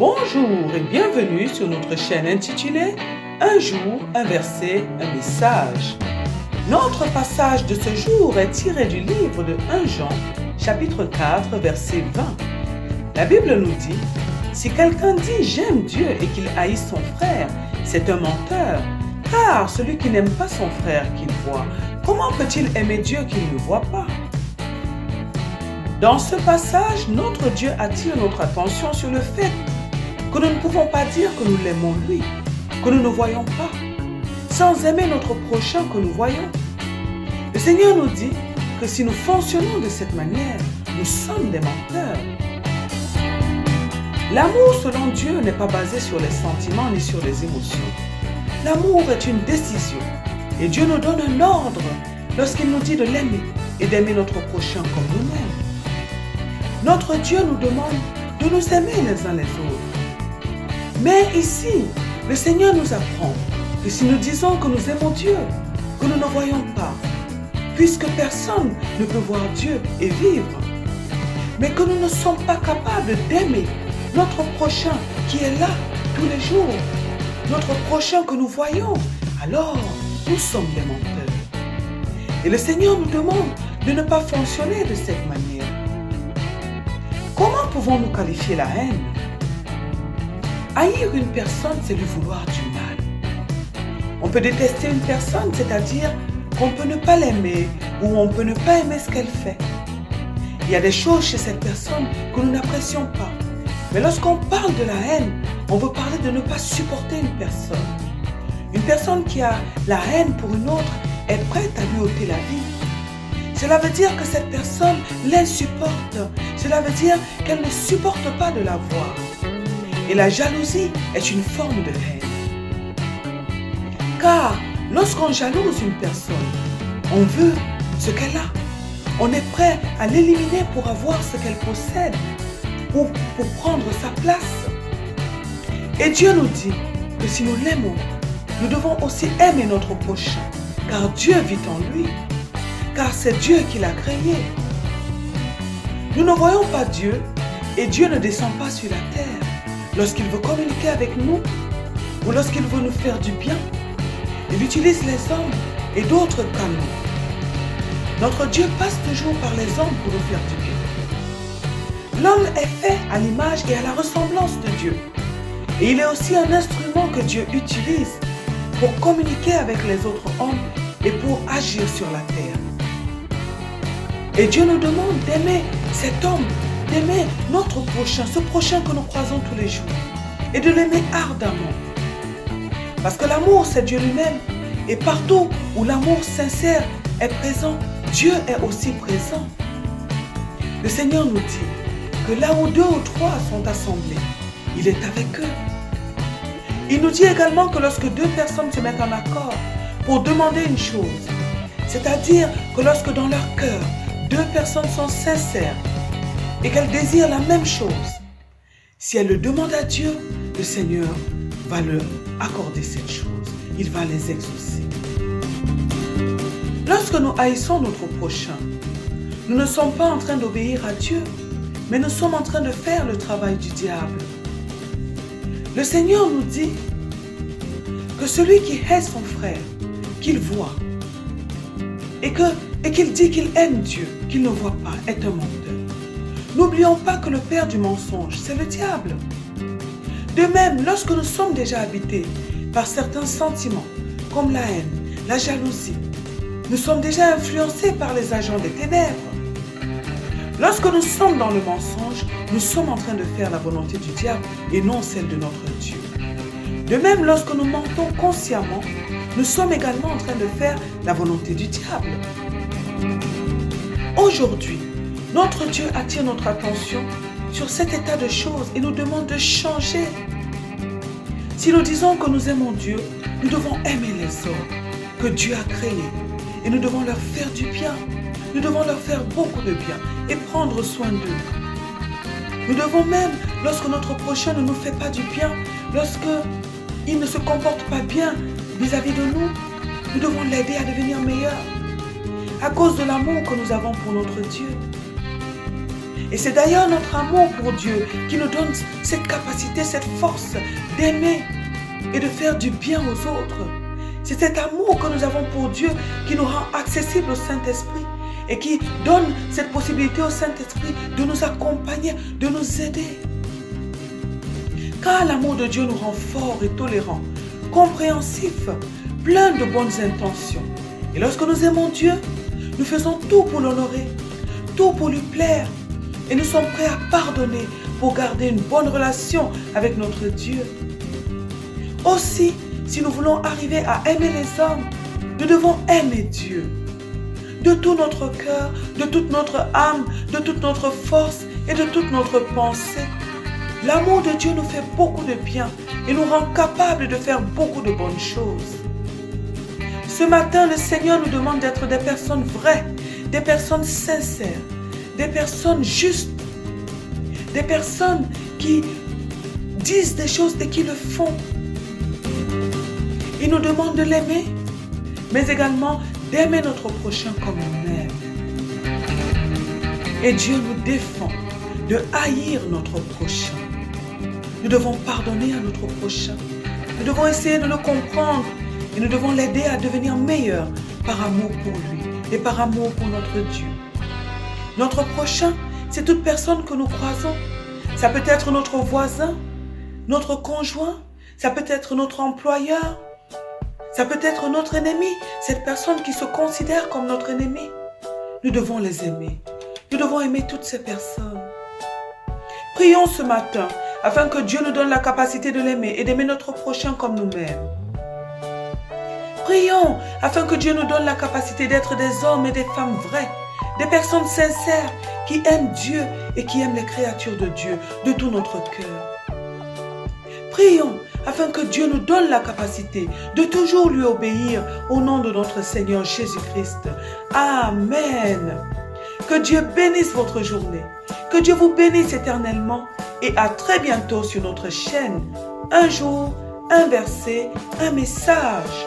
Bonjour et bienvenue sur notre chaîne intitulée Un jour, un verset, un message. Notre passage de ce jour est tiré du livre de 1 Jean, chapitre 4, verset 20. La Bible nous dit, si quelqu'un dit j'aime Dieu et qu'il haït son frère, c'est un menteur. Car celui qui n'aime pas son frère qu'il voit, comment peut-il aimer Dieu qu'il ne voit pas? Dans ce passage, notre Dieu attire notre attention sur le fait que nous ne pouvons pas dire que nous l'aimons lui, que nous ne voyons pas, sans aimer notre prochain que nous voyons. Le Seigneur nous dit que si nous fonctionnons de cette manière, nous sommes des menteurs. L'amour selon Dieu n'est pas basé sur les sentiments ni sur les émotions. L'amour est une décision et Dieu nous donne un ordre lorsqu'il nous dit de l'aimer et d'aimer notre prochain comme nous-mêmes. Notre Dieu nous demande de nous aimer les uns les autres. Mais ici, le Seigneur nous apprend que si nous disons que nous aimons Dieu, que nous ne voyons pas, puisque personne ne peut voir Dieu et vivre, mais que nous ne sommes pas capables d'aimer notre prochain qui est là tous les jours, notre prochain que nous voyons, alors nous sommes des menteurs. Et le Seigneur nous demande de ne pas fonctionner de cette manière. Comment pouvons-nous qualifier la haine? Haïr une personne, c'est lui vouloir du mal. On peut détester une personne, c'est-à-dire qu'on peut ne pas l'aimer ou on peut ne pas aimer ce qu'elle fait. Il y a des choses chez cette personne que nous n'apprécions pas. Mais lorsqu'on parle de la haine, on veut parler de ne pas supporter une personne. Une personne qui a la haine pour une autre est prête à lui ôter la vie. Cela veut dire que cette personne l'insupporte. Cela veut dire qu'elle ne supporte pas de la voir. Et la jalousie est une forme de haine. Car lorsqu'on jalouse une personne, on veut ce qu'elle a. On est prêt à l'éliminer pour avoir ce qu'elle possède ou pour prendre sa place. Et Dieu nous dit que si nous l'aimons, nous devons aussi aimer notre prochain, car Dieu vit en lui, car c'est Dieu qui l'a créé. Nous ne voyons pas Dieu et Dieu ne descend pas sur la terre. Lorsqu'il veut communiquer avec nous ou lorsqu'il veut nous faire du bien, il utilise les hommes et d'autres canaux. Notre Dieu passe toujours par les hommes pour nous faire du bien. L'homme est fait à l'image et à la ressemblance de Dieu. Et il est aussi un instrument que Dieu utilise pour communiquer avec les autres hommes et pour agir sur la terre. Et Dieu nous demande d'aimer cet homme, d'aimer notre prochain, ce prochain que nous croisons tous les jours, et de l'aimer ardemment. Parce que l'amour, c'est Dieu lui-même, et partout où l'amour sincère est présent, Dieu est aussi présent. Le Seigneur nous dit que là où 2 ou 3 sont assemblés, il est avec eux. Il nous dit également que lorsque 2 personnes se mettent en accord pour demander une chose, c'est-à-dire que lorsque dans leur cœur, 2 personnes sont sincères, et qu'elles désirent la même chose, si elles le demandent à Dieu, le Seigneur va leur accorder cette chose. Il va les exaucer. Lorsque nous haïssons notre prochain, nous ne sommes pas en train d'obéir à Dieu, mais nous sommes en train de faire le travail du diable. Le Seigneur nous dit que celui qui hait son frère, qu'il voit, et qu'il dit qu'il aime Dieu, qu'il ne voit pas, est un menteur. N'oublions pas que le père du mensonge, c'est le diable. De même, lorsque nous sommes déjà habités par certains sentiments, comme la haine, la jalousie, nous sommes déjà influencés par les agents des ténèbres. Lorsque nous sommes dans le mensonge, nous sommes en train de faire la volonté du diable et non celle de notre Dieu. De même, lorsque nous mentons consciemment, nous sommes également en train de faire la volonté du diable. Aujourd'hui, notre Dieu attire notre attention sur cet état de choses et nous demande de changer. Si nous disons que nous aimons Dieu, nous devons aimer les hommes que Dieu a créés et nous devons leur faire du bien. Nous devons leur faire beaucoup de bien et prendre soin d'eux. Nous devons même, lorsque notre prochain ne nous fait pas du bien, lorsqu'il ne se comporte pas bien vis-à-vis de nous, nous devons l'aider à devenir meilleur à cause de l'amour que nous avons pour notre Dieu. Et c'est d'ailleurs notre amour pour Dieu qui nous donne cette capacité, cette force d'aimer et de faire du bien aux autres. C'est cet amour que nous avons pour Dieu qui nous rend accessibles au Saint-Esprit et qui donne cette possibilité au Saint-Esprit de nous accompagner, de nous aider. Car l'amour de Dieu nous rend forts et tolérants, compréhensifs, pleins de bonnes intentions. Et lorsque nous aimons Dieu, nous faisons tout pour l'honorer, tout pour lui plaire. Et nous sommes prêts à pardonner pour garder une bonne relation avec notre Dieu. Aussi, si nous voulons arriver à aimer les hommes, nous devons aimer Dieu. De tout notre cœur, de toute notre âme, de toute notre force et de toute notre pensée. L'amour de Dieu nous fait beaucoup de bien et nous rend capables de faire beaucoup de bonnes choses. Ce matin, le Seigneur nous demande d'être des personnes vraies, des personnes sincères, des personnes justes, des personnes qui disent des choses et qui le font. Il nous demande de l'aimer, mais également d'aimer notre prochain comme nous-mêmes. Et Dieu nous défend de haïr notre prochain. Nous devons pardonner à notre prochain. Nous devons essayer de le comprendre et nous devons l'aider à devenir meilleur par amour pour lui et par amour pour notre Dieu. Notre prochain, c'est toute personne que nous croisons. Ça peut être notre voisin, notre conjoint, ça peut être notre employeur, ça peut être notre ennemi, cette personne qui se considère comme notre ennemi. Nous devons les aimer. Nous devons aimer toutes ces personnes. Prions ce matin afin que Dieu nous donne la capacité de l'aimer et d'aimer notre prochain comme nous-mêmes. Prions afin que Dieu nous donne la capacité d'être des hommes et des femmes vrais, des personnes sincères qui aiment Dieu et qui aiment les créatures de Dieu de tout notre cœur. Prions afin que Dieu nous donne la capacité de toujours lui obéir au nom de notre Seigneur Jésus-Christ. Amen. Que Dieu bénisse votre journée. Que Dieu vous bénisse éternellement et à très bientôt sur notre chaîne. Un jour, un verset, un message.